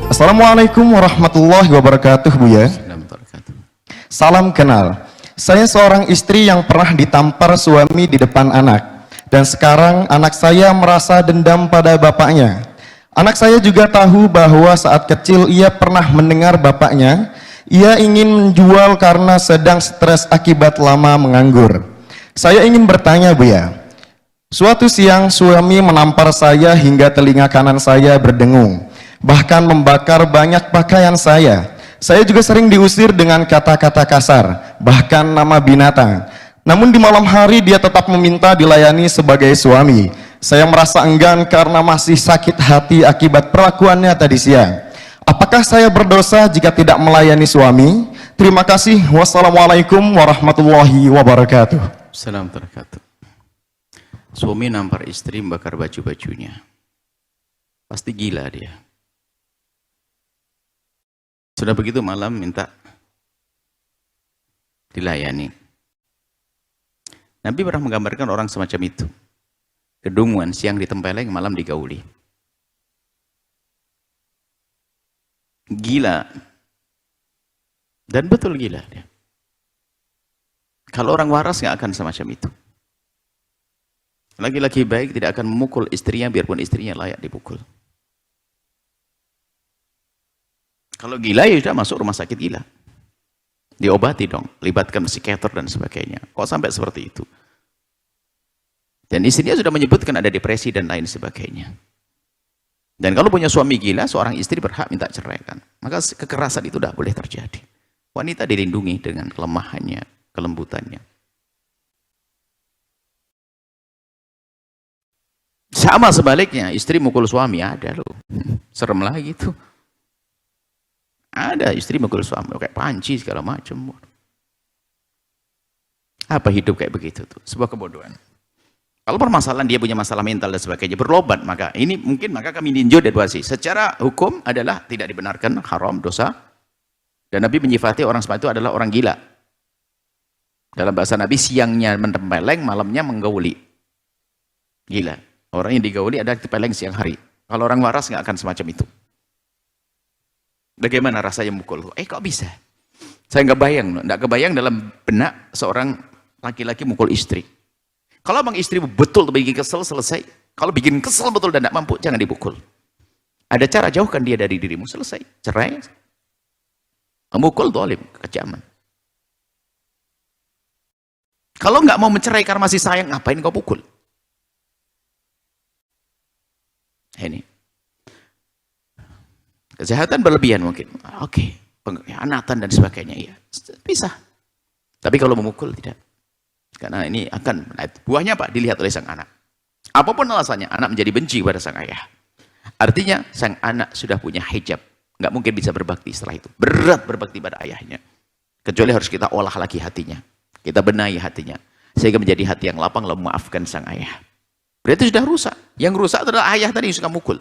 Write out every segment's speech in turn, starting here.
Assalamualaikum warahmatullahi wabarakatuh, Buya. Salam kenal. Saya seorang istri yang pernah ditampar suami di depan anak, dan sekarang anak saya merasa dendam pada bapaknya. Anak saya juga tahu bahwa saat kecil ia pernah mendengar bapaknya ia ingin menjual karena sedang stres akibat lama menganggur. Saya ingin bertanya, Buya. Suatu siang suami menampar saya hingga telinga kanan saya berdengung, bahkan membakar banyak pakaian saya. Saya juga sering diusir dengan kata-kata kasar, bahkan nama binatang. Namun di malam hari dia tetap meminta dilayani sebagai suami. Saya merasa enggan karena masih sakit hati akibat perlakuannya tadi siang. Apakah saya berdosa jika tidak melayani suami? Terima kasih. Wassalamualaikum warahmatullahi wabarakatuh. Assalamualaikum warahmatullahi wabarakatuh. Suami nampar istri membakar baju-bajunya. Pasti gila dia. Sudah begitu malam minta dilayani. Nabi pernah menggambarkan orang semacam itu. Kedunguan, siang ditempeleng, malam digauli. Gila. Dan betul gila dia. Kalau orang waras nggak akan semacam itu. Laki-laki baik tidak akan memukul istrinya biarpun istrinya layak dipukul. Kalau gila ya sudah masuk rumah sakit gila. Diobati dong, libatkan psikiater dan sebagainya. Kok sampai seperti itu? Dan istrinya sudah menyebutkan ada depresi dan lain sebagainya. Dan kalau punya suami gila, seorang istri berhak minta cerai kan. Maka kekerasan itu tidak boleh terjadi. Wanita dilindungi dengan kelemahannya, kelembutannya. Sama sebaliknya, istri mukul suami ada loh. Serem lah gitu. Ada istri mukul suami kayak panci segala macam. Apa hidup kayak begitu tuh? Sebuah kebodohan. Kalau permasalahan dia punya masalah mental dan sebagainya berobat, maka ini mungkin maka kami ninjau dari secara hukum adalah tidak dibenarkan, haram, dosa. Dan Nabi menyifati orang seperti itu adalah orang gila. Dalam bahasa Nabi, siangnya mentempeleng, malamnya menggauli. Gila. Orang yang digauli ada ditempeleng siang hari. Kalau orang waras nggak akan semacam itu. Bagaimana rasanya mukul? Kok bisa? Saya nggak kebayang dalam benak seorang laki-laki mukul istri. Kalau bang istri betul bikin kesel, selesai. Kalau bikin kesel betul dan tidak mampu, jangan dipukul. Ada cara jauhkan dia dari dirimu, selesai. Cerai. Memukul zalim, kekejaman. Kalau nggak mau mencerai karena masih sayang, ngapain kau pukul? Ini kesehatan berlebihan mungkin, oke, pengkhianatan dan sebagainya, ya bisa. Tapi kalau memukul tidak, karena ini akan buahnya apa? Dilihat oleh sang anak. Apapun alasannya, anak menjadi benci pada sang ayah. Artinya sang anak sudah punya hijab, nggak mungkin bisa berbakti setelah itu. Berat berbakti pada ayahnya, kecuali harus kita olah lagi hatinya, kita benahi hatinya, sehingga menjadi hati yang lapang lalu memaafkan sang ayah. Berarti sudah rusak. Yang rusak adalah ayah tadi yang suka mukul.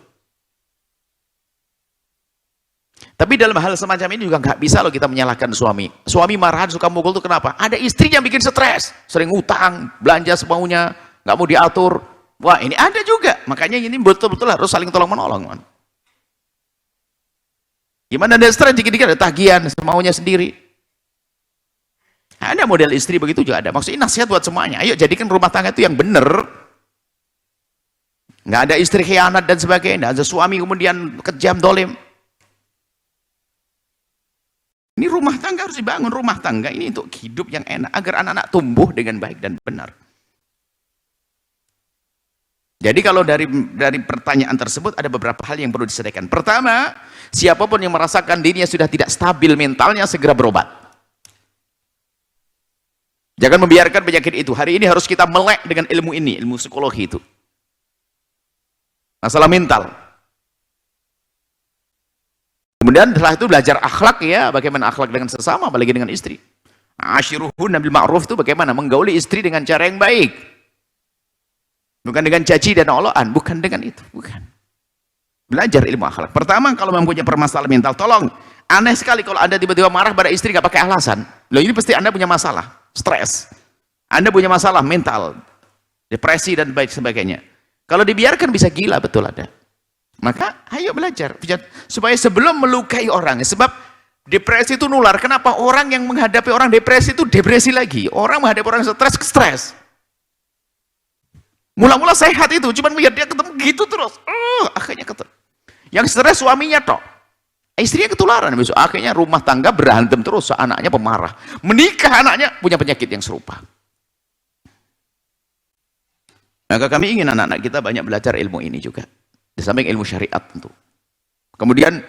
Tapi dalam hal semacam ini juga nggak bisa loh kita menyalahkan suami. Suami marahan suka mukul itu kenapa? Ada istri yang bikin stres, sering utang, belanja semaunya, nggak mau diatur. Wah, ini ada juga. Makanya ini betul-betul harus saling tolong menolong. Gimana ada stres dikit-dikit ada tagihan semaunya sendiri. Ada model istri begitu juga ada. Maksudnya nasihat buat semuanya. Ayo jadikan rumah tangga itu yang benar. Nggak ada istri khianat dan sebagainya, nggak ada suami kemudian kejam, dolim. Ini rumah tangga harus dibangun, rumah tangga ini untuk hidup yang enak, agar anak-anak tumbuh dengan baik dan benar. Jadi kalau dari pertanyaan tersebut ada beberapa hal yang perlu diselesaikan. Pertama, siapapun yang merasakan dirinya sudah tidak stabil mentalnya, segera berobat. Jangan membiarkan penyakit itu. Hari ini harus kita melek dengan ilmu ini, ilmu psikologi itu. Masalah mental. Kemudian setelah itu belajar akhlak, ya, bagaimana akhlak dengan sesama, apalagi dengan istri. Ashiruhunna bil ma'ruf itu bagaimana menggauli istri dengan cara yang baik. Bukan dengan caci dan oloan, bukan dengan itu, bukan. Belajar ilmu akhlak. Pertama, kalau mempunyai permasalahan mental, tolong. Aneh sekali kalau Anda tiba-tiba marah pada istri nggak pakai alasan. Loh, ini pasti Anda punya masalah, stres. Anda punya masalah mental, depresi dan baik sebagainya. Kalau dibiarkan bisa gila, betul ada. Maka ayo belajar supaya sebelum melukai orang. Sebab depresi itu nular. Kenapa orang yang menghadapi orang depresi itu depresi lagi? Orang menghadapi orang stres. Mula-mula sehat itu, cuman melihat dia ketemu gitu terus. Akhirnya ketemu. Yang stres suaminya toh. Istrinya ketularan besok. Akhirnya rumah tangga berantem terus, anaknya pemarah. Menikah anaknya punya penyakit yang serupa. Maka kami ingin anak-anak kita banyak belajar ilmu ini juga. Di samping ilmu syariat tentu. Kemudian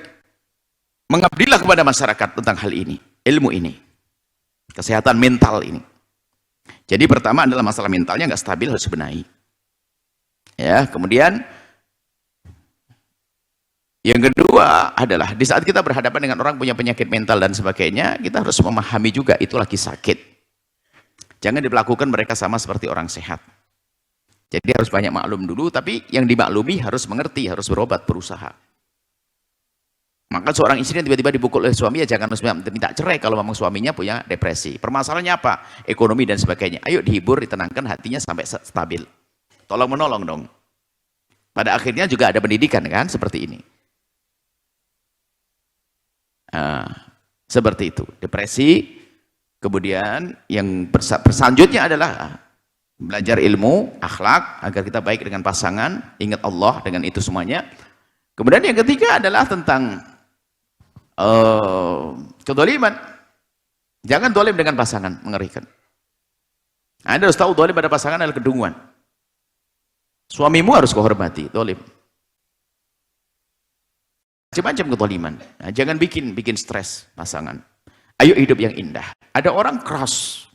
mengabdilah kepada masyarakat tentang hal ini, ilmu ini. Kesehatan mental ini. Jadi pertama adalah masalah mentalnya nggak stabil, harus benahi. Ya, kemudian yang kedua adalah di saat kita berhadapan dengan orang punya penyakit mental dan sebagainya, kita harus memahami juga itu lagi sakit. Jangan diperlakukan mereka sama seperti orang sehat. Jadi harus banyak maklum dulu, tapi yang dimaklumi harus mengerti, harus berobat, berusaha. Maka seorang istri yang tiba-tiba dipukul oleh suami, ya jangan minta cerai kalau memang suaminya punya depresi. Permasalahannya apa? Ekonomi dan sebagainya. Ayo dihibur, ditenangkan hatinya sampai stabil. Tolong menolong dong. Pada akhirnya juga ada pendidikan kan, seperti ini. Seperti itu. Depresi, kemudian yang berselanjutnya adalah belajar ilmu, akhlak, agar kita baik dengan pasangan, ingat Allah dengan itu semuanya. Kemudian yang ketiga adalah tentang kedoliman. Jangan dolim dengan pasangan, mengerikan. Anda harus tahu dolim pada pasangan adalah kedunguan. Suamimu harus kau hormati, dolim. Macam-macam kedoliman. Nah, jangan bikin stres pasangan. Ayo hidup yang indah. Ada orang keras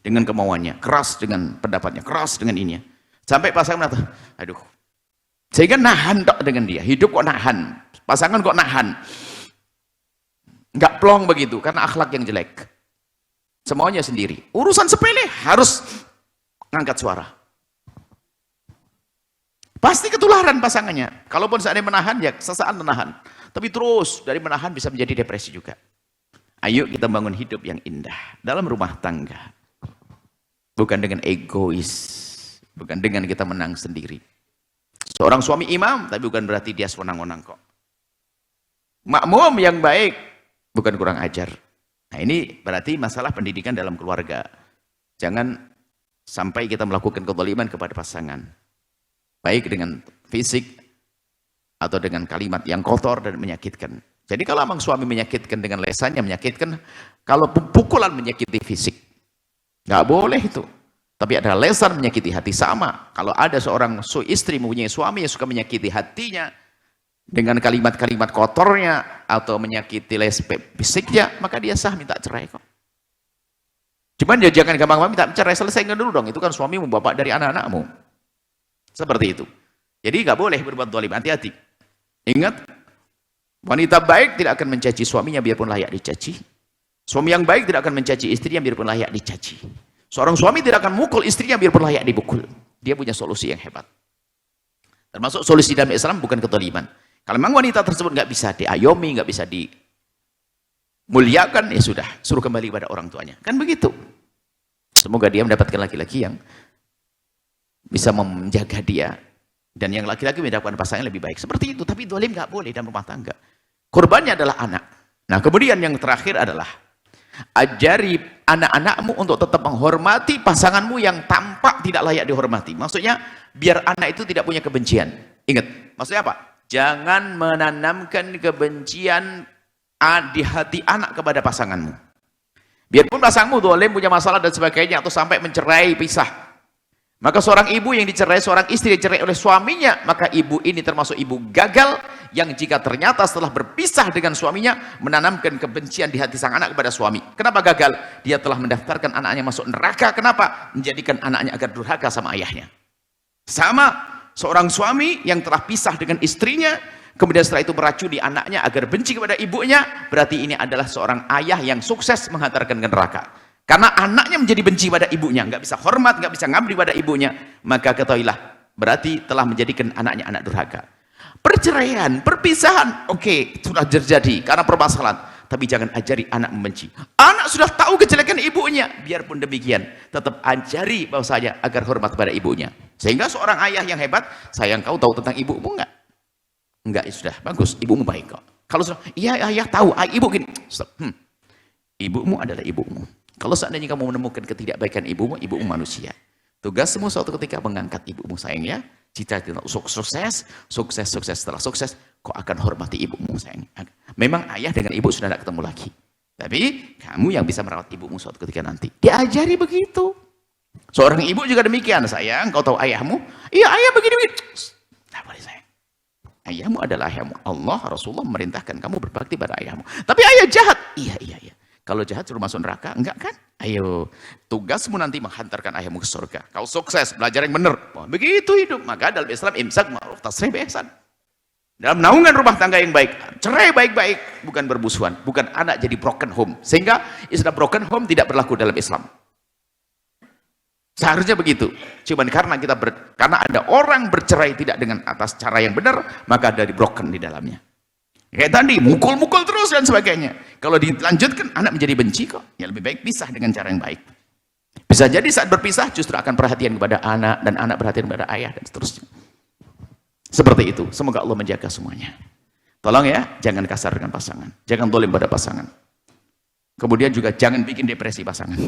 dengan kemauannya, keras dengan pendapatnya, keras dengan ininya. Sampai pasangan mengatakan, aduh, sehingga nahan tok dengan dia. Hidup kok nahan, pasangan kok nahan. Nggak plong begitu, karena akhlak yang jelek. Semuanya sendiri. Urusan sepele harus ngangkat suara. Pasti ketularan pasangannya. Kalaupun seandainya menahan, ya sesaat menahan. Tapi terus, dari menahan bisa menjadi depresi juga. Ayo kita bangun hidup yang indah dalam rumah tangga. Bukan dengan egois, bukan dengan kita menang sendiri. Seorang suami imam, tapi bukan berarti dia sewenang-wenang kok. Makmum yang baik, bukan kurang ajar. Nah ini berarti masalah pendidikan dalam keluarga. Jangan sampai kita melakukan kezaliman kepada pasangan. Baik dengan fisik, atau dengan kalimat yang kotor dan menyakitkan. Jadi kalau memang suami menyakitkan dengan lesannya, menyakitkan, kalau pukulan menyakiti fisik. Nggak boleh itu. Tapi ada lesan menyakiti hati sama. Kalau ada seorang istri mempunyai suami yang suka menyakiti hatinya dengan kalimat-kalimat kotornya atau menyakiti fisiknya, maka dia sah minta cerai kok. Cuman ya jangan gampang minta cerai, selesaikan dulu dong. Itu kan suamimu, bapak dari anak-anakmu. Seperti itu. Jadi nggak boleh berbuat zalim, hati-hati. Ingat, wanita baik tidak akan mencaci suaminya biarpun layak dicaci. Suami yang baik tidak akan mencaci istrinya biarpun layak dicaci. Seorang suami tidak akan mukul istrinya biarpun layak dipukul. Dia punya solusi yang hebat. Termasuk solusi dalam Islam bukan kezaliman. Kalau memang wanita tersebut nggak bisa diayomi, nggak bisa dimuliakan, ya sudah, suruh kembali pada orang tuanya. Kan begitu. Semoga dia mendapatkan laki-laki yang bisa menjaga dia. Dan yang laki-laki mendapatkan pasangan lebih baik. Seperti itu. Tapi zalim nggak boleh dalam rumah tangga. Korbannya adalah anak. Nah kemudian yang terakhir adalah ajari anak-anakmu untuk tetap menghormati pasanganmu yang tampak tidak layak dihormati. Maksudnya biar anak itu tidak punya kebencian. Ingat, maksudnya apa? Jangan menanamkan kebencian di hati anak kepada pasanganmu. Biarpun pasanganmu zalim, punya masalah dan sebagainya, atau sampai mencerai, pisah. Maka seorang ibu yang dicerai, seorang istri yang dicerai oleh suaminya, maka ibu ini termasuk ibu gagal yang jika ternyata setelah berpisah dengan suaminya menanamkan kebencian di hati sang anak kepada suami. Kenapa gagal? Dia telah mendaftarkan anaknya masuk neraka. Kenapa? Menjadikan anaknya agar durhaka sama ayahnya. Sama seorang suami yang telah pisah dengan istrinya, kemudian setelah itu meracuni anaknya agar benci kepada ibunya, berarti ini adalah seorang ayah yang sukses menghantarkan ke neraka. Karena anaknya menjadi benci pada ibunya, nggak bisa hormat, nggak bisa ngabdi pada ibunya, maka ketahuilah, berarti telah menjadikan anaknya anak durhaka. Perceraian, perpisahan, oke, sudah terjadi karena permasalahan, tapi jangan ajari anak membenci. Anak sudah tahu kejelekan ibunya, biarpun demikian, tetap ajari bahwasanya agar hormat pada ibunya. Sehingga seorang ayah yang hebat, sayang kau tahu tentang ibumu enggak? Enggak, sudah bagus, ibumu baik kok. Kalau sudah, iya ayah tahu, ibu gini. Stop. Ibumu adalah ibumu. Kalau seandainya kamu menemukan ketidakbaikan ibumu, ibumu manusia. Tugasmu suatu ketika mengangkat ibumu, sayang ya. Cita-cita sukses setelah sukses, kau akan hormati ibumu, sayang. Memang ayah dengan ibu sudah tidak ketemu lagi. Tapi kamu yang bisa merawat ibumu suatu ketika nanti. Diajari begitu. Seorang ibu juga demikian, sayang. Kau tahu ayahmu? Iya, ayah begini. Tidak boleh, sayang. Ayahmu adalah ayahmu. Allah, Rasulullah memerintahkan kamu berbakti pada ayahmu. Tapi ayah jahat. Iya. Kalau jahat suruh masuk neraka, enggak kan? Ayo, tugasmu nanti menghantarkan ayahmu ke surga. Kau sukses, belajar yang benar. Wah, begitu hidup. Maka dalam Islam imsak ma'ruf tasrih bi ihsan. Dalam naungan rumah tangga yang baik, cerai baik-baik, bukan bermusuhan, bukan anak jadi broken home. Sehingga istilah broken home tidak berlaku dalam Islam. Seharusnya begitu. Cuman karena karena ada orang bercerai tidak dengan atas cara yang benar, maka ada di broken di dalamnya. Kayak tadi, mukul-mukul terus dan sebagainya. Kalau dilanjutkan, anak menjadi benci kok. Ya lebih baik pisah dengan cara yang baik. Bisa jadi saat berpisah justru akan perhatian kepada anak, dan anak perhatian kepada ayah, dan seterusnya. Seperti itu. Semoga Allah menjaga semuanya. Tolong ya, jangan kasar dengan pasangan. Jangan dolim pada pasangan. Kemudian juga jangan bikin depresi pasangan.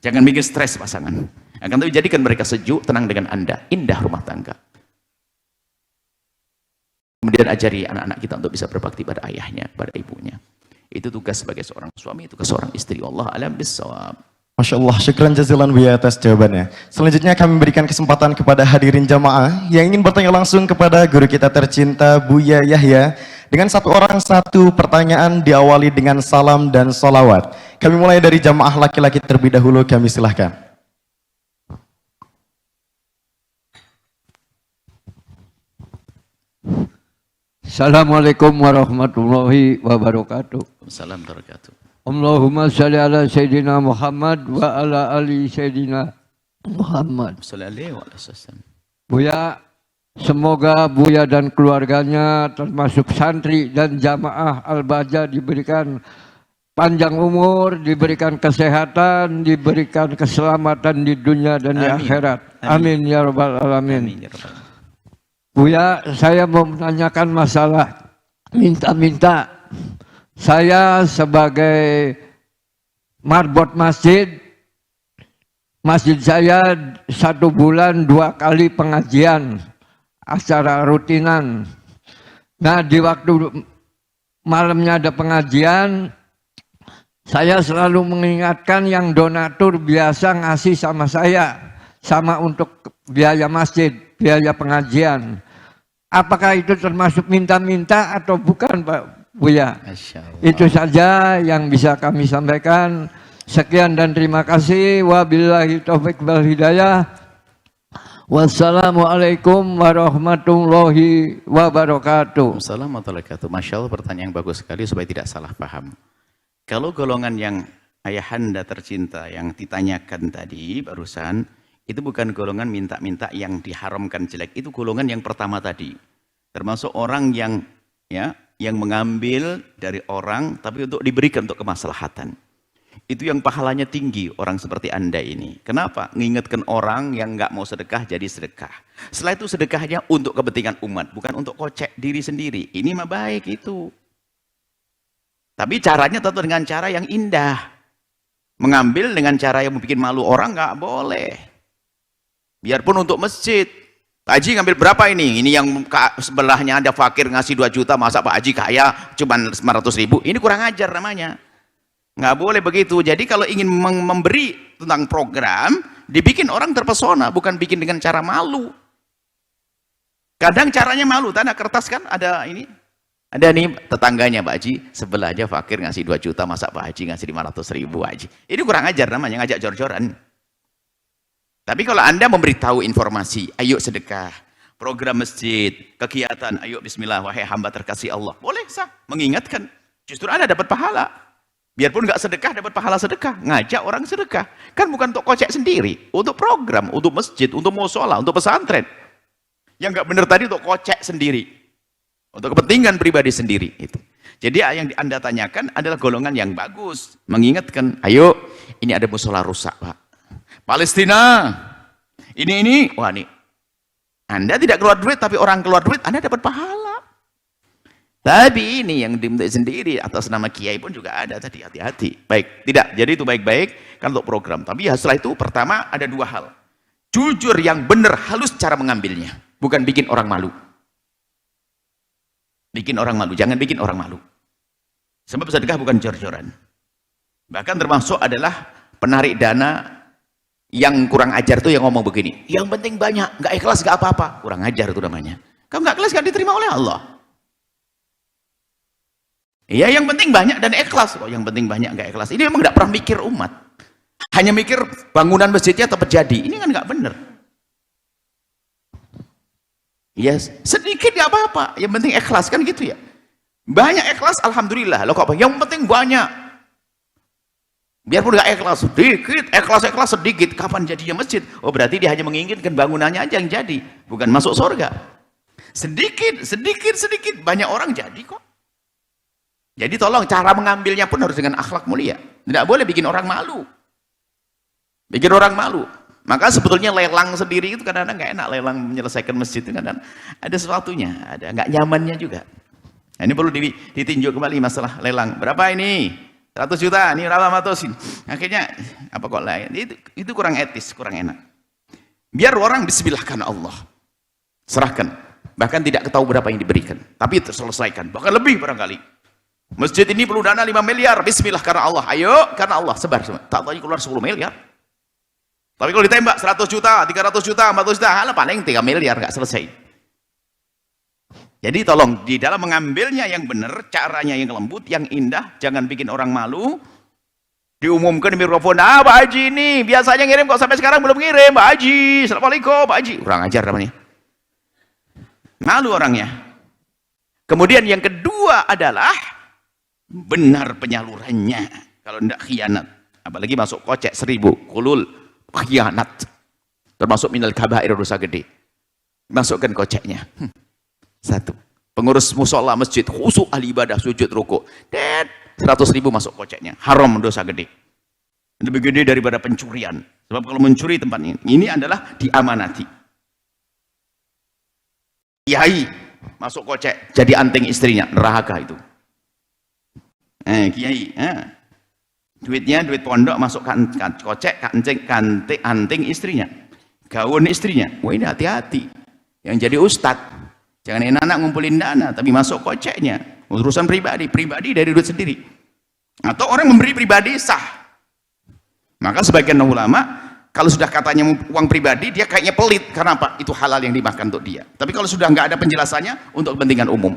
Jangan bikin stres pasangan. Akan tapi jadikan mereka sejuk, tenang dengan Anda. Indah rumah tangga. Kemudian ajari anak-anak kita untuk bisa berbakti pada ayahnya, pada ibunya. Itu tugas sebagai seorang suami, tugas seorang istri. Allah alam bissawab. Masya Allah, syukran jazilan Buya atas jawabannya. Selanjutnya kami berikan kesempatan kepada hadirin jamaah yang ingin bertanya langsung kepada guru kita tercinta Buya Yahya. Dengan satu pertanyaan diawali dengan salam dan salawat. Kami mulai dari jamaah laki-laki terlebih dahulu, kami silahkan. Assalamualaikum warahmatullahi wabarakatuh. Assalamualaikum warahmatullahi wabarakatuh. Allahumma salli ala Sayyidina Muhammad wa ala ali Sayyidina Muhammad. Sallallahu alaihi wasallam. Buya, semoga Buya dan keluarganya termasuk santri dan jamaah Al-Baja diberikan panjang umur, diberikan kesehatan, diberikan keselamatan di dunia dan di akhirat. Amin ya rabbal alamin. Amin ya rabbal alamin. Buya, saya mau menanyakan masalah minta-minta. Saya sebagai marbot masjid saya 1 bulan 2 kali pengajian, acara rutinan. Nah, di waktu malamnya ada pengajian, saya selalu mengingatkan yang donatur biasa ngasih sama saya, sama untuk biaya masjid, biaya pengajian. Apakah itu termasuk minta-minta atau bukan, Pak Buya? Itu saja yang bisa kami sampaikan. Sekian dan terima kasih. Wabillahi taufiq wal hidayah. Wassalamualaikum warahmatullahi wabarakatuh. Assalamualaikum warahmatullahi wabarakatuh. Masya Allah, pertanyaan yang bagus sekali supaya tidak salah paham. Kalau golongan yang ayahanda tercinta yang ditanyakan tadi barusan, itu bukan golongan minta-minta yang diharamkan jelek. Itu golongan yang pertama tadi. Termasuk orang yang mengambil dari orang tapi untuk diberikan untuk kemaslahatan. Itu yang pahalanya tinggi orang seperti Anda ini. Kenapa? Mengingatkan orang yang nggak mau sedekah jadi sedekah. Setelah itu sedekahnya untuk kepentingan umat, bukan untuk kocek diri sendiri. Ini mah baik itu. Tapi caranya tentu dengan cara yang indah. Mengambil dengan cara yang bikin malu orang nggak boleh. Biarpun untuk masjid. Pak Haji ngambil berapa ini? Ini yang sebelahnya ada fakir ngasih 2 juta, masa Pak Haji kaya cuman 500.000? Ini kurang ajar namanya. Nggak boleh begitu. Jadi kalau ingin memberi tentang program, dibikin orang terpesona, bukan bikin dengan cara malu. Kadang caranya malu. Tanda kertas kan ada ini. Ada nih tetangganya Pak Haji, sebelahnya fakir ngasih 2 juta, masa Pak Haji ngasih 500.000 Haji. Ini kurang ajar namanya, ngajak jor-joran. Tapi kalau Anda memberitahu informasi, ayo sedekah, program masjid, kegiatan, ayo bismillah, wahai hamba terkasih Allah. Boleh sah, mengingatkan. Justru Anda dapat pahala. Biarpun nggak sedekah, dapat pahala sedekah. Ngajak orang sedekah. Kan bukan untuk kocek sendiri. Untuk program, untuk masjid, untuk musola, untuk pesantren. Yang nggak benar tadi untuk kocek sendiri. Untuk kepentingan pribadi sendiri. Itu. Jadi yang Anda tanyakan adalah golongan yang bagus. Mengingatkan, ayo ini ada musola rusak Pak. Palestina, ini, wah nih, Anda tidak keluar duit, tapi orang keluar duit, Anda dapat pahala. Tapi ini yang dibentuk sendiri atas nama kiai pun juga ada tadi, hati-hati. Baik, tidak. Jadi itu baik-baik kan untuk program. Tapi ya setelah itu pertama ada dua hal. Jujur yang benar, halus cara mengambilnya. Bukan bikin orang malu. Bikin orang malu, jangan bikin orang malu. Sebab sedekah bukan jor-joran. Bahkan termasuk adalah penarik dana yang kurang ajar tuh yang ngomong begini. Yang penting banyak, nggak ikhlas nggak apa-apa. Kurang ajar itu namanya. Kalau nggak ikhlas nggak diterima oleh Allah. Iya, yang penting banyak dan ikhlas. Oh, yang penting banyak nggak ikhlas. Ini memang nggak pernah mikir umat. Hanya mikir bangunan masjidnya tetap jadi. Ini kan nggak benar. Yes, sedikit nggak apa-apa. Yang penting ikhlas kan gitu ya. Banyak ikhlas, alhamdulillah. Loh kok apa? Yang penting banyak. Biarpun nggak ikhlas, sedikit. Ikhlas sedikit. Kapan jadinya masjid? Oh, berarti dia hanya menginginkan bangunannya aja yang jadi, bukan masuk surga. Sedikit. Banyak orang jadi kok. Jadi tolong cara mengambilnya pun harus dengan akhlak mulia. Tidak boleh bikin orang malu. Bikin orang malu. Maka sebetulnya lelang sendiri itu kadang-kadang nggak enak, lelang menyelesaikan masjid itu kadang ada sesuatunya, ada nggak nyamannya juga. Nah, ini perlu ditinjau kembali masalah lelang. Berapa ini? 100 juta, ini berapa 100? Akhirnya apa kok lain? Itu kurang etis, kurang enak. Biar orang bismillahkan Allah. Serahkan. Bahkan tidak ketahui berapa yang diberikan, tapi terselesaikan. Bahkan lebih barangkali. Masjid ini perlu dana 5 miliar, bismillah karena Allah. Ayo, karena Allah, sebar semua. Tak tahu keluar 10 miliar. Tapi kalau ditembak 100 juta, 300 juta, 400 juta, paling 3 miliar nggak selesai. Jadi tolong di dalam mengambilnya yang benar, caranya yang lembut, yang indah, jangan bikin orang malu. Diumumkan di mikrofon, Pak Haji ini biasanya ngirim kok sampai sekarang belum ngirim, Pak Haji. Assalamualaikum, Pak Haji. Kurang ajar namanya. Malu orangnya. Kemudian yang kedua adalah benar penyalurannya. Kalau tidak khianat, apalagi masuk kocek 1000, kulul, khianat. Termasuk minal kabair, dosa gede. Masukkan koceknya. Satu. Pengurus musola masjid, khusyuk ahli ibadah, sujud rukuk. 100.000 masuk koceknya. Haram, dosa gede. Lebih gede daripada pencurian. Sebab kalau mencuri tempat ini adalah diamanati. Kiai masuk kocek, jadi anting istrinya, neraka itu. Kiai, duitnya duit pondok masuk kocek, anting istrinya, gaun istrinya. Wah, ini hati-hati. Yang jadi ustadz, jangan enak-enak ngumpulin dana, tapi masuk koceknya. Urusan pribadi dari duit sendiri. Atau orang memberi pribadi sah. Maka sebagian ulama, kalau sudah katanya uang pribadi, dia kayaknya pelit. Karena apa? Itu halal yang dimakan untuk dia. Tapi kalau sudah nggak ada penjelasannya, untuk kepentingan umum.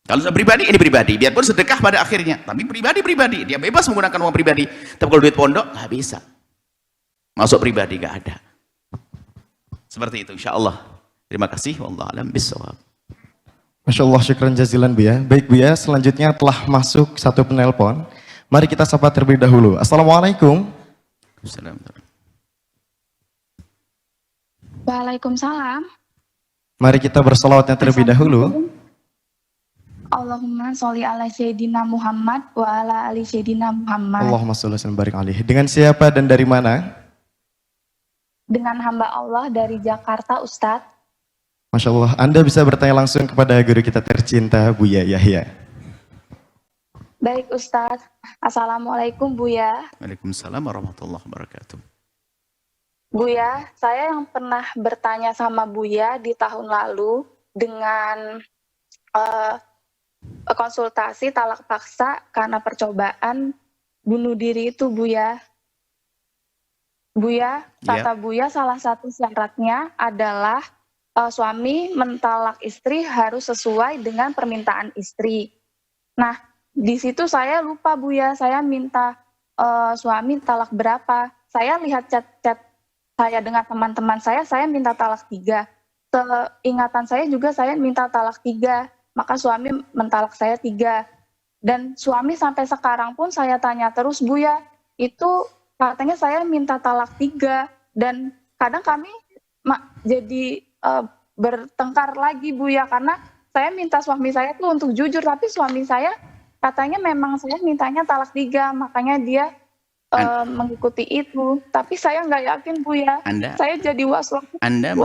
Kalau sudah pribadi, ini pribadi. Biarpun sedekah pada akhirnya. Tapi pribadi. Dia bebas menggunakan uang pribadi. Tapi kalau duit pondok, nggak bisa. Masuk pribadi, nggak ada. Seperti itu, insya Allah. Terima kasih. Wallahu a'lam bishawab. Masya Allah, syukran jazilan Bu ya. Baik Bu ya, selanjutnya telah masuk satu penelpon. Mari kita sapa terlebih dahulu. Assalamualaikum. Assalamualaikum. Waalaikumsalam. Mari kita bersolawatnya terlebih dahulu. Allahumma sholli ala Sayyidina Muhammad wa ala ali Sayyidina Muhammad. Allahumma sholli wa barik alaihi. Dengan siapa dan dari mana? Dengan hamba Allah dari Jakarta, Ustadz. Masya Allah, Anda bisa bertanya langsung kepada guru kita tercinta, Buya Yahya. Baik Ustadz. Assalamualaikum Buya. Waalaikumsalam warahmatullahi wabarakatuh. Buya, saya yang pernah bertanya sama Buya di tahun lalu dengan konsultasi talak paksa karena percobaan bunuh diri itu Buya. Buya, kata Buya salah satu syaratnya adalah suami mentalak istri harus sesuai dengan permintaan istri. Nah, di situ saya lupa Buya, saya minta suami talak berapa. Saya lihat chat-chat saya dengan teman-teman saya minta talak 3. Seingatan saya juga saya minta talak 3. Maka suami mentalak saya 3. Dan suami sampai sekarang pun saya tanya terus, Buya, itu katanya saya minta talak 3. Dan kadang kami jadi bertengkar lagi, Buya, karena saya minta suami saya tuh untuk jujur, tapi suami saya katanya memang saya mintanya talak 3, makanya dia mengikuti itu. Tapi saya nggak yakin, Buya. Saya jadi was-was. Anda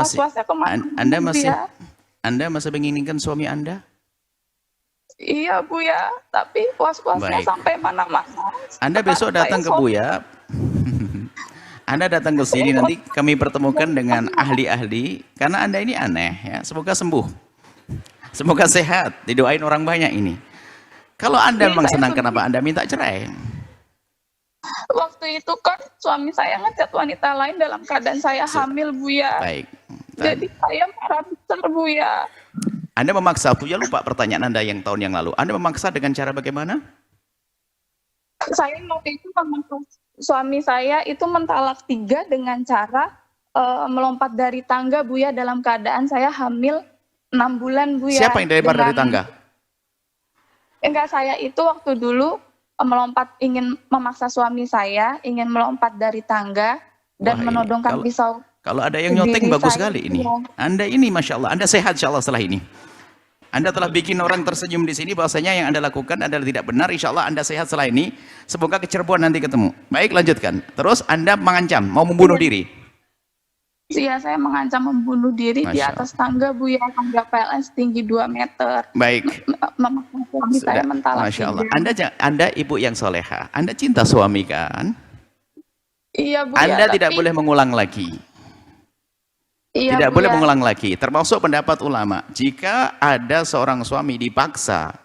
masih menginginkan suami Anda? Iya Buya, tapi was-wasnya Baik. sampai mana-mana. Anda besok Saya datang ke Buya. Anda datang ke sini, nanti kami pertemukan dengan ahli-ahli, karena Anda ini aneh ya. Semoga sembuh, semoga sehat, didoain orang banyak ini. Kalau Anda Iya, memang saya senang, sedih. kenapa Anda minta cerai? Waktu itu kan suami saya ngechat wanita lain dalam keadaan saya hamil Buya. Baik. Jadi saya marah besar Buya. Anda memaksa, Buya lupa pertanyaan Anda yang tahun yang lalu. Anda memaksa dengan cara bagaimana? Saya waktu itu memaksa suami saya itu mentalak 3 dengan cara melompat dari tangga Buya dalam keadaan saya hamil 6 bulan Buya. Siapa yang dilempar dari tangga? Enggak, saya itu waktu dulu melompat, ingin memaksa suami saya ingin melompat dari tangga dan Wah, ini menodongkan kalau- pisau. Kalau ada yang Diri nyoteng bagus saya sekali ini. iya. Anda ini Masya Allah, Anda sehat insya Allah setelah ini. Anda telah bikin orang tersenyum di sini, bahwasanya yang Anda lakukan adalah tidak benar. Insya Allah Anda sehat setelah ini. Semoga ke Cirebon nanti ketemu. Baik, lanjutkan. Terus Anda mengancam, mau membunuh diri. Iya, saya mengancam membunuh diri di Masya atas tangga Buya, tangga PLN setinggi 2 meter. Baik. Memaksa suami saya Sudah. mentalak Masya Allah. 3. Anda ibu yang soleha. Anda cinta suami kan? Iya Buya. Anda tapi- tidak boleh mengulang lagi. Iya, Tidak Buya. boleh mengulang lagi. Termasuk pendapat ulama. Jika ada seorang suami dipaksa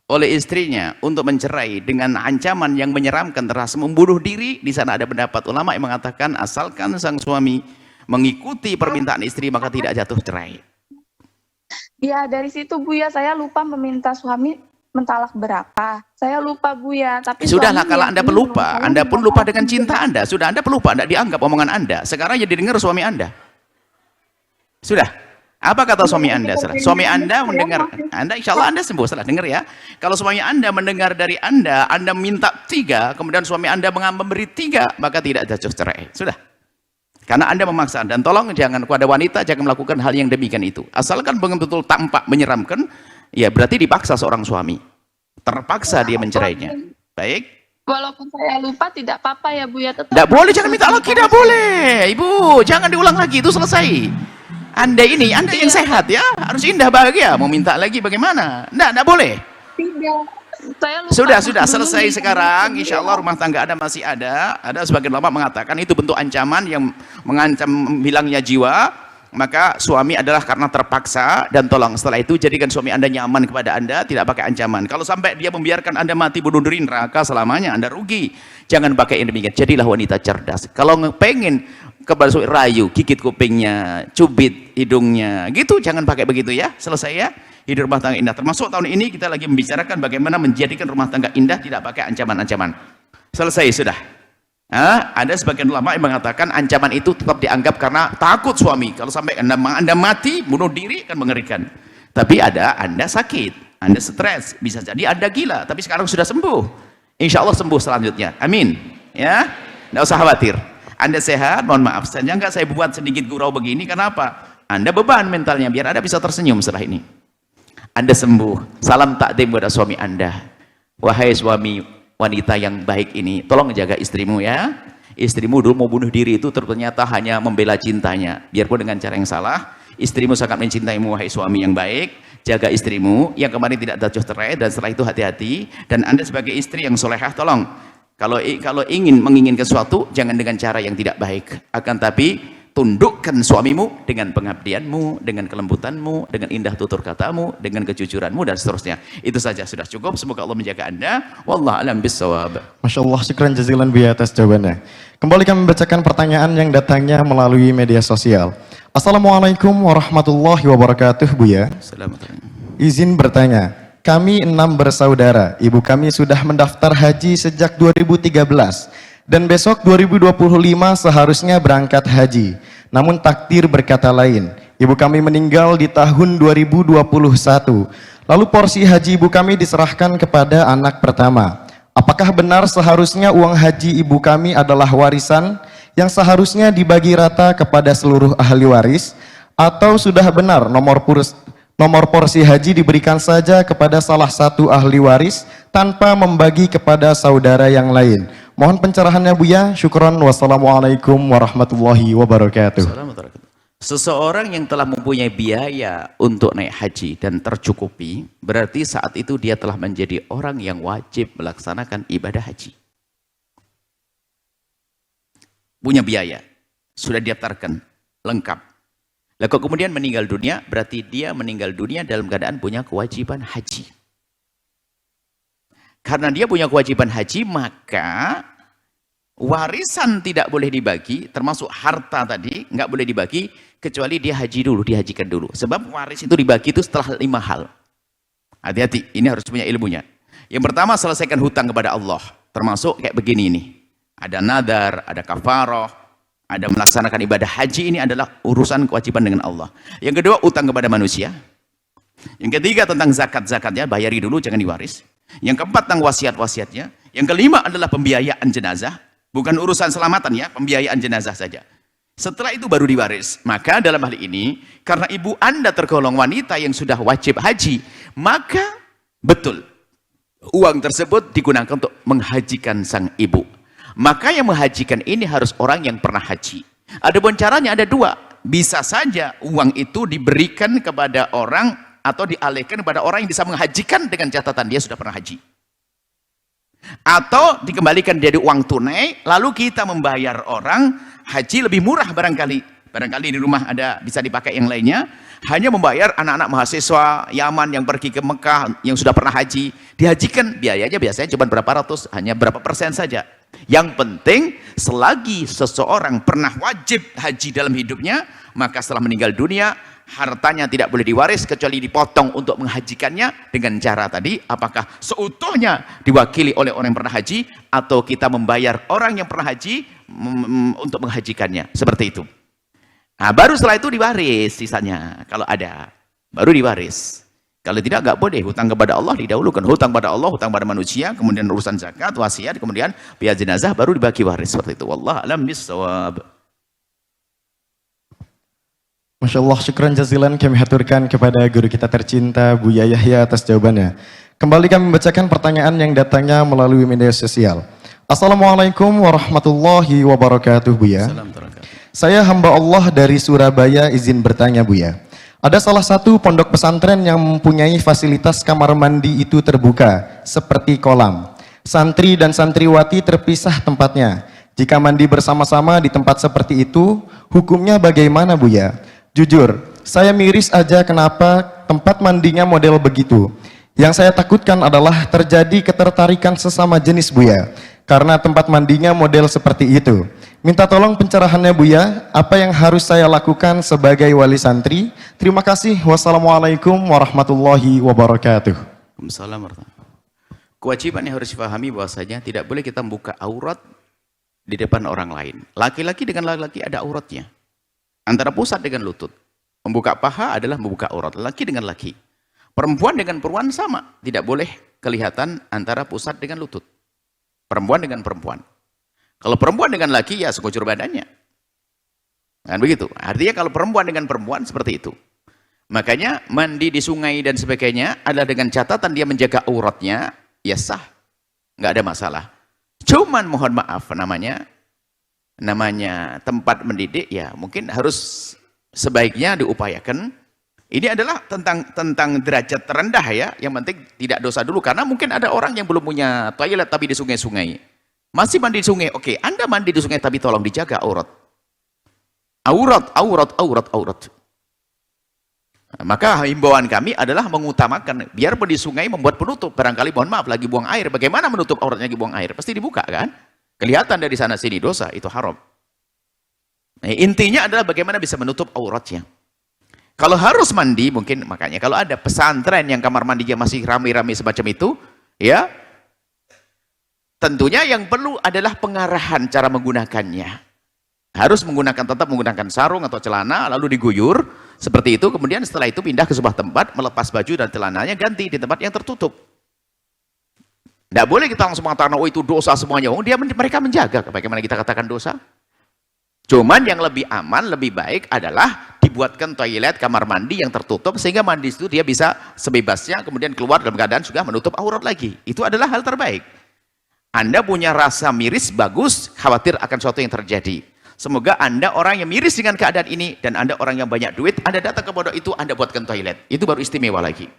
oleh istrinya untuk mencerai dengan ancaman yang menyeramkan terasa membunuh diri, di sana ada pendapat ulama yang mengatakan asalkan sang suami mengikuti permintaan istri maka tidak jatuh cerai. Ya, dari situ Buya saya lupa meminta suami mentalak berapa. Saya lupa Buya, tapi Sudahlah, suami kalau Anda yakini pelupa, bahwa saya Anda pun lupa mentalak dengan cinta Anda. Sudah, Anda pelupa, Anda dianggap omongan Anda. Sekarang jadi dengar suami Anda. Sudah. Apa kata suami Anda? Suami Anda mendengar, Anda insya Allah Anda sembuh setelah dengar ya. Kalau suami Anda mendengar dari Anda minta 3, kemudian suami Anda memberi 3, maka tidak jatuh cerai. Sudah. Karena Anda memaksa. Dan tolong jangan, kepada wanita jangan melakukan hal yang demikian itu. Asalkan betul-betul tampak menyeramkan, ya berarti dipaksa seorang suami. Terpaksa dia mencerainya. Baik. Walaupun saya lupa tidak apa-apa ya Buya, tetap. Tidak boleh, jangan minta lagi, tidak boleh. Ibu, jangan diulang lagi, itu selesai. Anda ini, Anda yang sehat ya, harus indah bahagia. Mau minta lagi bagaimana? Tidak boleh. Tidak. Saya lupa. Sudah selesai sekarang. Insya Allah rumah tangga Anda masih ada. Ada sebagian ulama mengatakan itu bentuk ancaman yang mengancam hilangnya jiwa. Maka suami adalah karena terpaksa, dan tolong setelah itu jadikan suami Anda nyaman kepada Anda, tidak pakai ancaman. Kalau sampai dia membiarkan Anda mati bunuh diri neraka selamanya, Anda rugi. Jangan pakai yang demikian. Jadilah wanita cerdas. Kalau pengen kepada suami, rayu, gigit kupingnya, cubit hidungnya, gitu. Jangan pakai begitu ya. Selesai ya. Hidup rumah tangga indah. Termasuk tahun ini kita lagi membicarakan bagaimana menjadikan rumah tangga indah tidak pakai ancaman-ancaman. Selesai sudah. Ada sebagian ulama yang mengatakan ancaman itu tetap dianggap karena takut suami. Kalau sampai anda mati, bunuh diri, kan mengerikan. Tapi ada Anda sakit, Anda stres, bisa jadi Anda gila, tapi sekarang sudah sembuh. Insya Allah sembuh selanjutnya. Amin. Ya, tidak usah khawatir. Anda sehat, mohon maaf. Saja enggak saya buat sedikit gurau begini, kenapa? Anda beban mentalnya, biar Anda bisa tersenyum setelah ini. Anda sembuh. Salam takdim kepada suami Anda. Wahai suami wanita yang baik ini, tolong jaga istrimu ya. Istrimu dulu mau bunuh diri itu ternyata hanya membela cintanya, biarpun dengan cara yang salah. Istrimu sangat mencintaimu, wahai suami yang baik. Jaga istrimu yang kemarin tidak jatuh cerai, dan setelah itu hati-hati. Dan Anda sebagai istri yang solehah, tolong kalau ingin menginginkan sesuatu, jangan dengan cara yang tidak baik, akan tapi tundukkan suamimu dengan pengabdianmu, dengan kelembutanmu, dengan indah tutur katamu, dengan kejujuranmu, dan seterusnya. Itu saja sudah cukup. Semoga Allah menjaga Anda. Wallahu a'lam bishawab. Masya Allah, syukran jazilan Buya atas jawabannya. Kembali kami membacakan pertanyaan yang datangnya melalui media sosial. Assalamualaikum warahmatullahi wabarakatuh Buya. Assalamualaikum. Izin bertanya, kami 6 bersaudara. Ibu kami sudah mendaftar haji sejak 2013. Dan besok 2025 seharusnya berangkat haji. Namun takdir berkata lain. Ibu kami meninggal di tahun 2021. Lalu porsi haji ibu kami diserahkan kepada anak pertama. Apakah benar seharusnya uang haji ibu kami adalah warisan yang seharusnya dibagi rata kepada seluruh ahli waris? Atau sudah benar nomor porsi haji diberikan saja kepada salah satu ahli waris tanpa membagi kepada saudara yang lain? Mohon pencerahannya Buya. Syukron. Wassalamualaikum warahmatullahi wabarakatuh. Seseorang yang telah mempunyai biaya untuk naik haji dan tercukupi, berarti saat itu dia telah menjadi orang yang wajib melaksanakan ibadah haji. Punya biaya, sudah didaftarkan, lengkap. Lalu kemudian meninggal dunia, berarti dia meninggal dunia dalam keadaan punya kewajiban haji. Karena dia punya kewajiban haji, maka warisan tidak boleh dibagi, termasuk harta tadi, nggak boleh dibagi, kecuali dia haji dulu, dihajikan dulu. Sebab waris itu dibagi itu setelah 5 hal. Hati-hati, ini harus punya ilmunya. Yang pertama, selesaikan hutang kepada Allah. Termasuk kayak begini ini. Ada nadar, ada kafaroh, ada melaksanakan ibadah haji, ini adalah urusan kewajiban dengan Allah. Yang kedua, utang kepada manusia. Yang ketiga, tentang zakat-zakatnya, bayari dulu, jangan diwaris. Yang keempat, tentang wasiat-wasiatnya. Yang kelima adalah pembiayaan jenazah. Bukan urusan selamatan ya, pembiayaan jenazah saja. Setelah itu baru diwaris. Maka dalam hal ini, karena ibu Anda tergolong wanita yang sudah wajib haji, maka betul, uang tersebut digunakan untuk menghajikan sang ibu. Maka yang menghajikan ini harus orang yang pernah haji. Adapun caranya ada 2. Bisa saja uang itu diberikan kepada orang atau dialihkan kepada orang yang bisa menghajikan dengan catatan dia sudah pernah haji. Atau dikembalikan jadi uang tunai, lalu kita membayar orang haji lebih murah barangkali. Barangkali di rumah ada bisa dipakai yang lainnya. Hanya membayar anak-anak mahasiswa Yaman yang pergi ke Mekah, yang sudah pernah haji, dihajikan, biayanya biasanya cuma berapa ratus, hanya berapa persen saja. Yang penting, selagi seseorang pernah wajib haji dalam hidupnya, maka setelah meninggal dunia, hartanya tidak boleh diwaris, kecuali dipotong untuk menghajikannya dengan cara tadi, apakah seutuhnya diwakili oleh orang yang pernah haji, atau kita membayar orang yang pernah haji untuk menghajikannya, seperti itu. Nah, baru setelah itu diwaris sisanya, kalau ada, baru diwaris. Kalau tidak, nggak boleh. Hutang kepada Allah didahulukan. Hutang pada Allah, hutang pada manusia, kemudian urusan zakat, wasiat, kemudian biaya jenazah, baru dibagi waris. Seperti itu. Wallah alam bisawab. Masya Allah, syukran jazilan kami haturkan kepada guru kita tercinta Buya Yahya atas jawabannya. Kembali kami membacakan pertanyaan yang datangnya melalui media sosial. Assalamualaikum warahmatullahi wabarakatuh, Buya. Saya hamba Allah dari Surabaya, izin bertanya, Buya. Ada salah satu pondok pesantren yang mempunyai fasilitas kamar mandi itu terbuka, seperti kolam. Santri dan santriwati terpisah tempatnya. Jika mandi bersama-sama di tempat seperti itu, hukumnya bagaimana, Buya? Jujur, saya miris aja kenapa tempat mandinya model begitu. Yang saya takutkan adalah terjadi ketertarikan sesama jenis, Buya, karena tempat mandinya model seperti itu. Minta tolong pencerahannya, Buya, apa yang harus saya lakukan sebagai wali santri? Terima kasih. Wassalamualaikum warahmatullahi wabarakatuh. Waalaikumsalam. Kewajiban yang harus dipahami bahwasanya tidak boleh kita membuka aurat di depan orang lain. Laki-laki dengan laki-laki ada auratnya. Antara pusat dengan lutut. Membuka paha adalah membuka aurat laki dengan laki. Perempuan dengan perempuan sama. Tidak boleh kelihatan antara pusat dengan lutut. Perempuan dengan perempuan. Kalau perempuan dengan laki, ya sekujur badannya. Kan begitu. Artinya kalau perempuan dengan perempuan, seperti itu. Makanya mandi di sungai dan sebagainya adalah dengan catatan dia menjaga auratnya, ya sah. Nggak ada masalah. Cuman mohon maaf, namanya tempat mendidik, ya mungkin harus sebaiknya diupayakan. Ini adalah tentang derajat terendah ya, yang penting tidak dosa dulu. Karena mungkin ada orang yang belum punya toilet tapi di sungai-sungai. Masih mandi di sungai, oke. Anda mandi di sungai tapi tolong dijaga aurat. Aurat. Maka himbauan kami adalah mengutamakan, biarpun di sungai membuat penutup. Barangkali mohon maaf lagi buang air. Bagaimana menutup auratnya lagi buang air? Pasti dibuka kan? Kelihatan dari sana sini dosa, itu haram. Nah, intinya adalah bagaimana bisa menutup auratnya. Kalau harus mandi, mungkin makanya kalau ada pesantren yang kamar mandinya masih ramai-ramai semacam itu, ya tentunya yang perlu adalah pengarahan cara menggunakannya. Harus tetap menggunakan sarung atau celana, lalu diguyur, seperti itu, kemudian setelah itu pindah ke sebuah tempat, melepas baju dan celananya, ganti di tempat yang tertutup. Tidak boleh kita langsung mengatakan, oh itu dosa semuanya. Oh, mereka menjaga, bagaimana kita katakan dosa? Cuman yang lebih aman, lebih baik adalah dibuatkan toilet, kamar mandi yang tertutup, sehingga mandi itu dia bisa sebebasnya, kemudian keluar dalam keadaan sudah menutup aurat lagi. Itu adalah hal terbaik. Anda punya rasa miris, bagus, khawatir akan sesuatu yang terjadi. Semoga Anda orang yang miris dengan keadaan ini, dan Anda orang yang banyak duit, Anda datang ke pondok itu, Anda buatkan toilet. Itu baru istimewa lagi.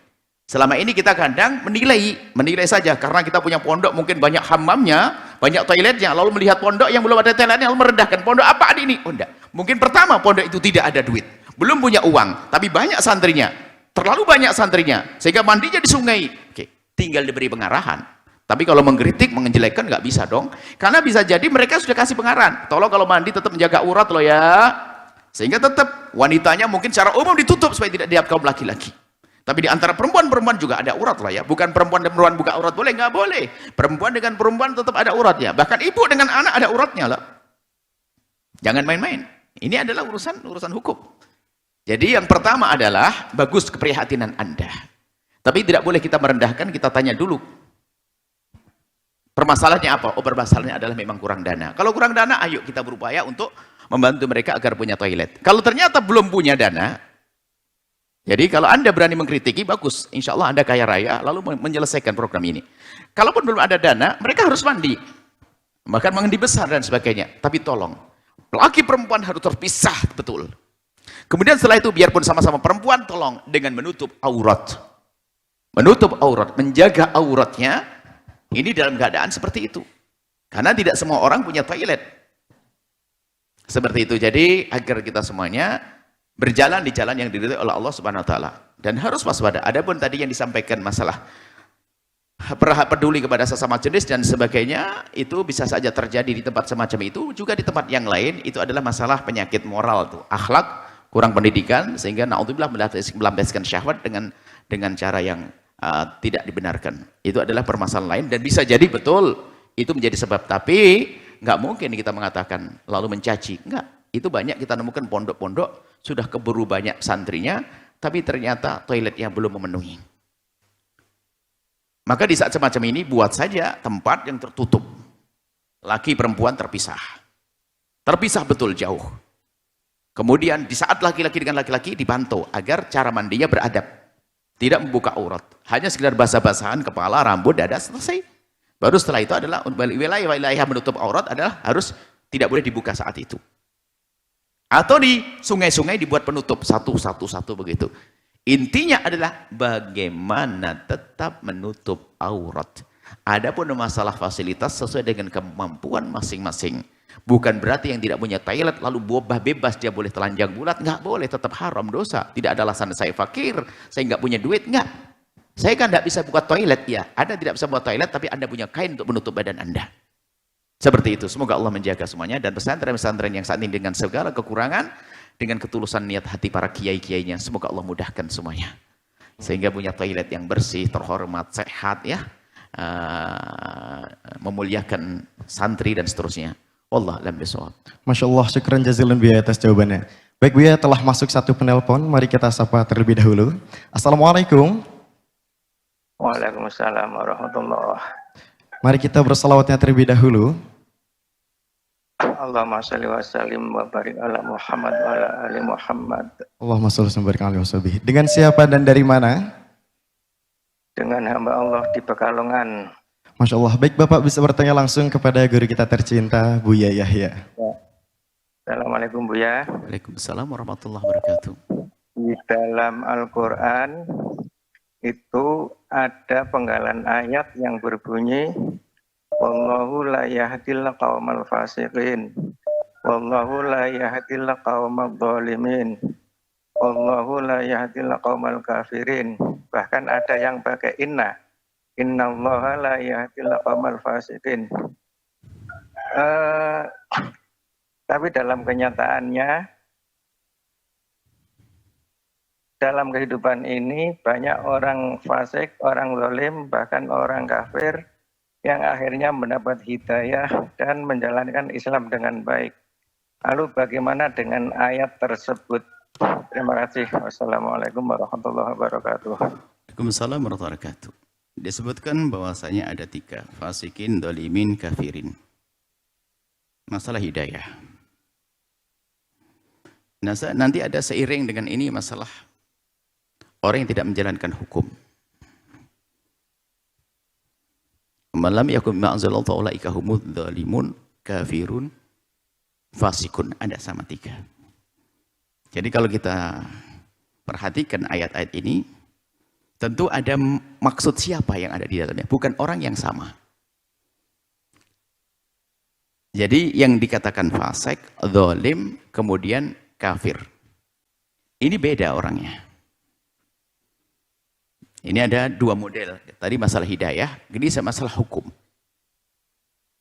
Selama ini kita kadang menilai saja, karena kita punya pondok mungkin banyak hammamnya, banyak toiletnya, lalu melihat pondok yang belum ada toiletnya, lalu merendahkan pondok apa ini? Oh, enggak. Mungkin pertama pondok itu tidak ada duit, belum punya uang, tapi banyak santrinya, terlalu banyak santrinya, sehingga mandinya di sungai. Oke, tinggal diberi pengarahan. Tapi kalau mengkritik, menjelekkan nggak bisa dong, karena bisa jadi mereka sudah kasih pengarahan. Tolong kalau mandi tetap menjaga urat loh ya, sehingga tetap wanitanya mungkin secara umum ditutup supaya tidak dilihat kaum laki-laki. Tapi di antara perempuan-perempuan juga ada urat lah ya. Bukan perempuan dan perempuan buka urat boleh, nggak boleh. Perempuan dengan perempuan tetap ada uratnya. Bahkan ibu dengan anak ada uratnya lah. Jangan main-main. Ini adalah urusan hukum. Jadi yang pertama adalah bagus keprihatinan Anda. Tapi tidak boleh kita merendahkan, kita tanya dulu. Permasalahannya apa? Oh, permasalahannya adalah memang kurang dana. Kalau kurang dana, ayo kita berupaya untuk membantu mereka agar punya toilet. Kalau ternyata belum punya dana, jadi kalau Anda berani mengkritiki, bagus. Insya Allah Anda kaya raya, lalu menyelesaikan program ini. Kalaupun belum ada dana, mereka harus mandi. Bahkan mandi besar dan sebagainya. Tapi tolong, laki perempuan harus terpisah, betul. Kemudian setelah itu, biarpun sama-sama perempuan, tolong dengan menutup aurat. Menutup aurat, menjaga auratnya, ini dalam keadaan seperti itu. Karena tidak semua orang punya toilet. Seperti itu. Jadi, agar kita semuanya berjalan di jalan yang diridhoi oleh Allah Subhanahu wa taala, dan harus waspada. Adapun tadi yang disampaikan masalah peduli kepada sesama jenis dan sebagainya, itu bisa saja terjadi di tempat semacam itu, juga di tempat yang lain. Itu adalah masalah penyakit moral tuh, akhlak, kurang pendidikan, sehingga naudzubillah melampiaskan syahwat dengan cara yang tidak dibenarkan. Itu adalah permasalahan lain, dan bisa jadi betul itu menjadi sebab. Tapi nggak mungkin kita mengatakan lalu mencaci, enggak. Itu banyak kita nemukan pondok-pondok sudah keburu banyak santrinya, tapi ternyata toiletnya belum memenuhi. Maka di saat semacam ini buat saja tempat yang tertutup. Laki perempuan terpisah. Terpisah betul jauh. Kemudian di saat laki-laki dengan laki-laki dipantau agar cara mandinya beradab. Tidak membuka aurat. Hanya sekedar basah-basahan kepala, rambut, dada, selesai. Baru setelah itu adalah wilayah menutup aurat adalah harus tidak boleh dibuka saat itu. Atau di sungai-sungai dibuat penutup satu begitu. Intinya adalah bagaimana tetap menutup aurat. Adapun masalah fasilitas sesuai dengan kemampuan masing-masing. Bukan berarti yang tidak punya toilet lalu bebas dia boleh telanjang bulat, nggak boleh, tetap haram, dosa. Tidak ada alasan saya fakir, saya nggak punya duit, nggak. Saya kan nggak bisa buka toilet, ya. Anda tidak bisa buat toilet, tapi Anda punya kain untuk menutup badan Anda. Seperti itu. Semoga Allah menjaga semuanya, dan pesantren-pesantren yang saat ini dengan segala kekurangan, dengan ketulusan niat hati para kiai-kiainya, semoga Allah mudahkan semuanya. Sehingga punya toilet yang bersih, terhormat, sehat, ya. Memuliakan santri dan seterusnya. Wallah a'lam bishawab. Masya Allah, syukran jazilan Buya atas jawabannya. Baik Buya, telah masuk satu penelpon, mari kita sapa terlebih dahulu. Assalamualaikum. Waalaikumsalam warahmatullahi. Mari kita bersalawatnya terlebih dahulu. Allahumma sholli wa sallim wa barik ala Muhammad wa ala ali Muhammad. Allahumma sholli wa barik ala Muhammad. Dengan siapa dan dari mana? Dengan hamba Allah di Pekalongan. Masya Allah. Baik Bapak, bisa bertanya langsung kepada guru kita tercinta, Buya Yahya. Assalamualaikum Buya. Waalaikumsalam warahmatullahi wabarakatuh. Di dalam Al-Quran itu ada penggalan ayat yang berbunyi wallahu la yahdil qaumal fasiqin, wallahu la yahdil qaumal zalimin, wallahu la yahdil qaumal kafirin. Bahkan ada yang pakai innallaha la yahdil qaumal fasiqin. Tapi dalam kenyataannya, dalam kehidupan ini banyak orang fasik, orang zalim, bahkan orang kafir yang akhirnya mendapat hidayah dan menjalankan Islam dengan baik. Lalu bagaimana dengan ayat tersebut? Terima kasih. Wassalamualaikum warahmatullahi wabarakatuh. Waalaikumsalam warahmatullahi wabarakatuh. Disebutkan bahwasanya ada 3, fasikin, zalimin, kafirin. Masalah hidayah. Nah, nanti ada seiring dengan ini masalah orang yang tidak menjalankan hukum. Malam yakum ma'zalallahu ulaika humudz zalimun kafirun fasikun, ada sama 3. Jadi kalau kita perhatikan ayat-ayat ini, tentu ada maksud siapa yang ada di dalamnya, bukan orang yang sama. Jadi yang dikatakan fasik, zalim, kemudian kafir. Ini beda orangnya. Ini ada 2 model. Tadi masalah hidayah, ini masalah hukum.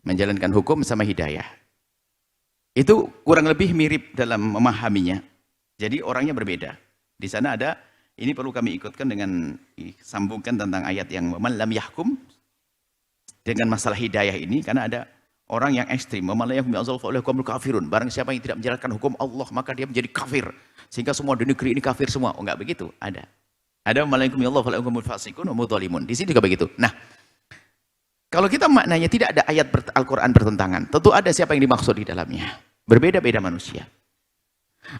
Menjalankan hukum sama hidayah. Itu kurang lebih mirip dalam memahaminya. Jadi orangnya berbeda. Di sana ada, ini perlu kami ikutkan dengan sambungkan tentang ayat yang man lam yahkum dengan masalah hidayah ini, karena ada orang yang ekstrim, man lam yahkum bi anzal fa ulaika humul kafirun. Barang siapa yang tidak menjalankan hukum Allah, maka dia menjadi kafir. Sehingga semua di negeri ini kafir semua. Oh, enggak begitu, ada. Ada man lam yahkum bi Allah fa ulaika humul fasiqun wa mudzalimun. Di sini juga begitu. Nah, kalau kita maknanya tidak ada ayat Al-Qur'an bertentangan, tentu ada siapa yang dimaksud di dalamnya. Berbeda-beda manusia.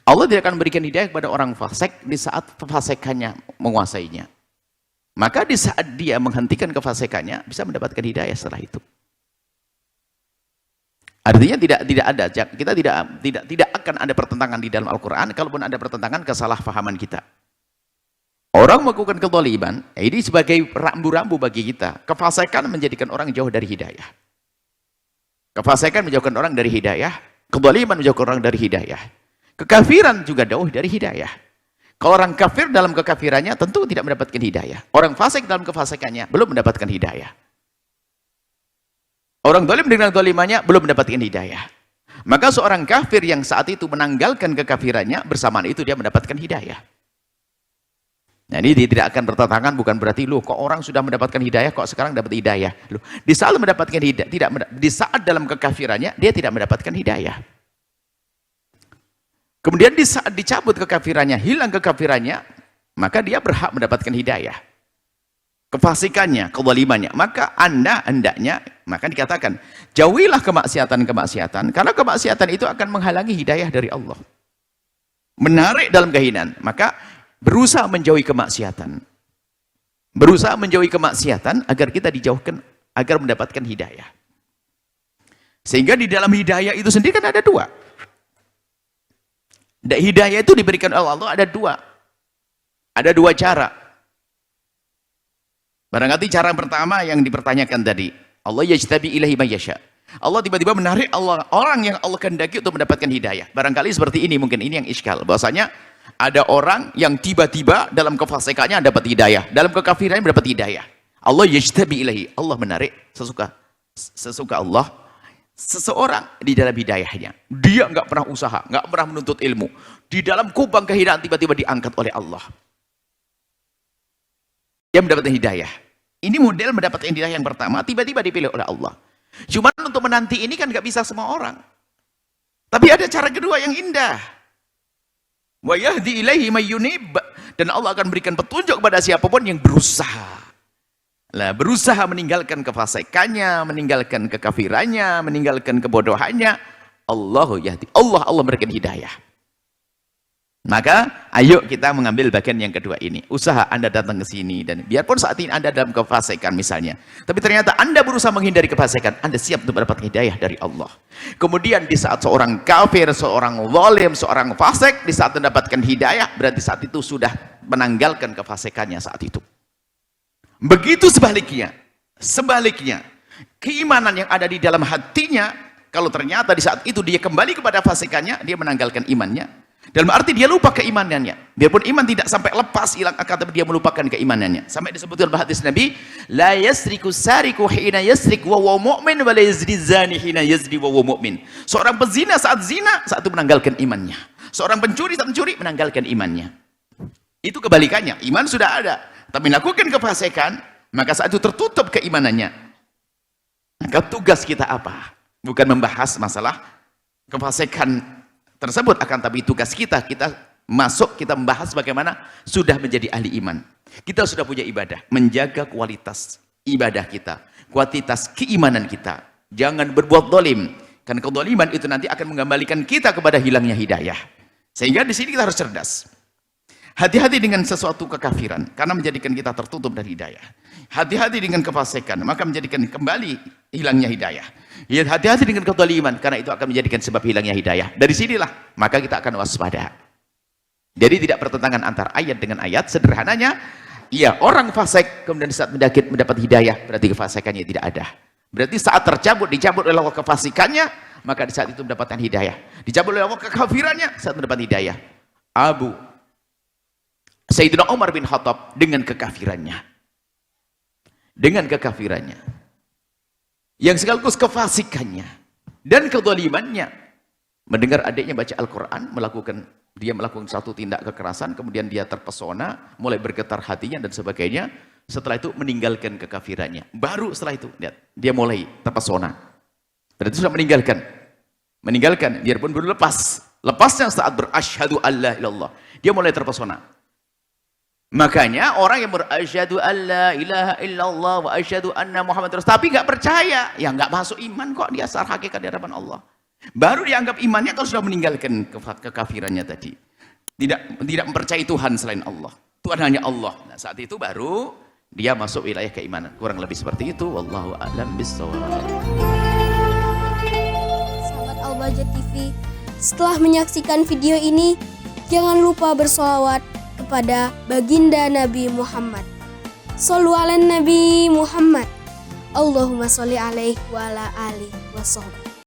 Allah tidak akan memberikan hidayah kepada orang fasik di saat kefasikannya menguasainya. Maka di saat dia menghentikan kefasikannya bisa mendapatkan hidayah setelah itu. Artinya tidak ada, kita tidak akan ada pertentangan di dalam Al-Qur'an. Kalaupun ada pertentangan, kesalahpahaman kita. Orang melakukan kezaliman, ini sebagai rambu-rambu bagi kita. Kefasikan menjadikan orang jauh dari hidayah. Kefasikan menjauhkan orang dari hidayah, kezaliman menjauhkan orang dari hidayah. Kekafiran juga jauh dari hidayah. Kalau orang kafir dalam kekafirannya tentu tidak mendapatkan hidayah. Orang fasik dalam kefasikannya belum mendapatkan hidayah. Orang zalim dengan zalimannya belum mendapatkan hidayah. Maka seorang kafir yang saat itu menanggalkan kekafirannya, bersamaan itu dia mendapatkan hidayah. Nah, ini tidak akan bertentangan, bukan berarti loh kok orang sudah mendapatkan hidayah kok sekarang dapat hidayah. Loh, di saat mendapatkan hidayah, di saat dalam kekafirannya dia tidak mendapatkan hidayah. Kemudian di saat dicabut kekafirannya, hilang kekafirannya, maka dia berhak mendapatkan hidayah. Kefasikannya, kezalimannya, maka Anda hendaknya, maka dikatakan, jauhilah kemaksiatan-kemaksiatan, karena kemaksiatan itu akan menghalangi hidayah dari Allah. Menarik dalam kehinaan, maka berusaha menjauhi kemaksiatan. Berusaha menjauhi kemaksiatan agar kita dijauhkan, agar mendapatkan hidayah. Sehingga di dalam hidayah itu sendiri kan ada 2. Hidayah itu diberikan oleh Allah ada 2. Ada 2 cara. Barangkali cara pertama yang dipertanyakan tadi, Allah yajtabi ilahi may yasha. Allah tiba-tiba menarik orang yang Allah kehendaki untuk mendapatkan hidayah. Barangkali seperti ini, mungkin ini yang iskal. Bahwasanya ada orang yang tiba-tiba dalam kefasikannya dapat hidayah, dalam kekafirannya mendapat hidayah. Allah yajtabi ilahi, Allah menarik sesuka Allah seseorang di dalam hidayahnya. Dia nggak pernah usaha, nggak pernah menuntut ilmu. Di dalam kubang kehinaan tiba-tiba diangkat oleh Allah. Dia mendapatkan hidayah. Ini model mendapatkan hidayah yang pertama, tiba-tiba dipilih oleh Allah. Cuman untuk menanti ini kan nggak bisa semua orang. Tapi ada cara kedua yang indah. Wa yahdi ilaihi may yunib, dan Allah akan berikan petunjuk kepada siapapun yang berusaha. Lah, berusaha meninggalkan kefasikannya, meninggalkan kekafirannya, meninggalkan kebodohannya, Allahu yahdi. Allah memberikan hidayah. Maka ayo kita mengambil bagian yang kedua ini. Usaha Anda datang ke sini, dan biarpun saat ini Anda dalam kefasikan misalnya, tapi ternyata Anda berusaha menghindari kefasikan, Anda siap untuk mendapat hidayah dari Allah. Kemudian di saat seorang kafir, seorang zalim, seorang fasik, di saat mendapatkan hidayah, berarti saat itu sudah menanggalkan kefasikannya saat itu. Begitu sebaliknya, keimanan yang ada di dalam hatinya, kalau ternyata di saat itu dia kembali kepada fasikannya, dia menanggalkan imannya. Dalam arti dia lupa keimanannya. Biarpun iman tidak sampai lepas hilang, akan dia melupakan keimanannya. Sampai disebutkan dalam hadis Nabi, la yasriku sariku hina yasrik wa huwa mu'min wa la yazni zani hina yazni wa huwa mu'min. Seorang pezina saat zina, saat itu menanggalkan imannya. Seorang pencuri saat mencuri, menanggalkan imannya. Itu kebalikannya. Iman sudah ada, tapi lakukan kefasikan, maka saat itu tertutup keimanannya. Maka tugas kita apa? Bukan membahas masalah kefasikan tersebut, akan tapi tugas kita masuk, kita membahas bagaimana sudah menjadi ahli iman. Kita sudah punya ibadah, menjaga kualitas ibadah kita, kualitas keimanan kita. Jangan berbuat zalim, karena kezaliman itu nanti akan mengembalikan kita kepada hilangnya hidayah. Sehingga di sini kita harus cerdas. Hati-hati dengan sesuatu kekafiran, karena menjadikan kita tertutup dari hidayah. Hati-hati dengan kefasikan, maka menjadikan kembali hilangnya hidayah. Hati-hati dengan kezaliman, karena itu akan menjadikan sebab hilangnya hidayah. Dari sinilah, maka kita akan waspada. Jadi tidak pertentangan antara ayat dengan ayat. Sederhananya, iya, orang fasik kemudian saat mendapat hidayah, berarti kefasikannya tidak ada. Berarti saat dicabut oleh Allah kefasikannya, maka di saat itu mendapatkan hidayah. Dicabut oleh Allah kekafirannya, saat mendapat hidayah. Sayyidina Umar bin Khattab dengan kekafirannya. Dengan kekafirannya. Yang sekaligus kefasikannya. Dan kezalimannya. Mendengar adiknya baca Al-Quran, dia melakukan satu tindak kekerasan, kemudian dia terpesona, mulai bergetar hatinya dan sebagainya. Setelah itu meninggalkan kekafirannya. Baru setelah itu, lihat, dia mulai terpesona. Berarti sudah meninggalkan. Meninggalkan, dia pun baru lepas. Lepasnya saat berasyhadu alla ilallah. Dia mulai terpesona. Makanya orang yang berasyhadu alla ilaha illallah wa asyhadu anna Muhammad Rasul, tapi nggak percaya, ya nggak masuk iman kok dia secara hakikat di hadapan Allah. Baru dianggap imannya kalau sudah meninggalkan kekafirannya tadi. Tidak mempercayai Tuhan selain Allah. Tuhan hanya Allah. Nah, saat itu baru dia masuk wilayah keimanan. Kurang lebih seperti itu. Wallahu a'lam bishawab. Sahabat Al-Bahjah TV, setelah menyaksikan video ini, jangan lupa bersolawat kepada baginda Nabi Muhammad. Shollu ala Nabi Muhammad. Allahumma sholli alaihi wa ala alihi wa sahbihi.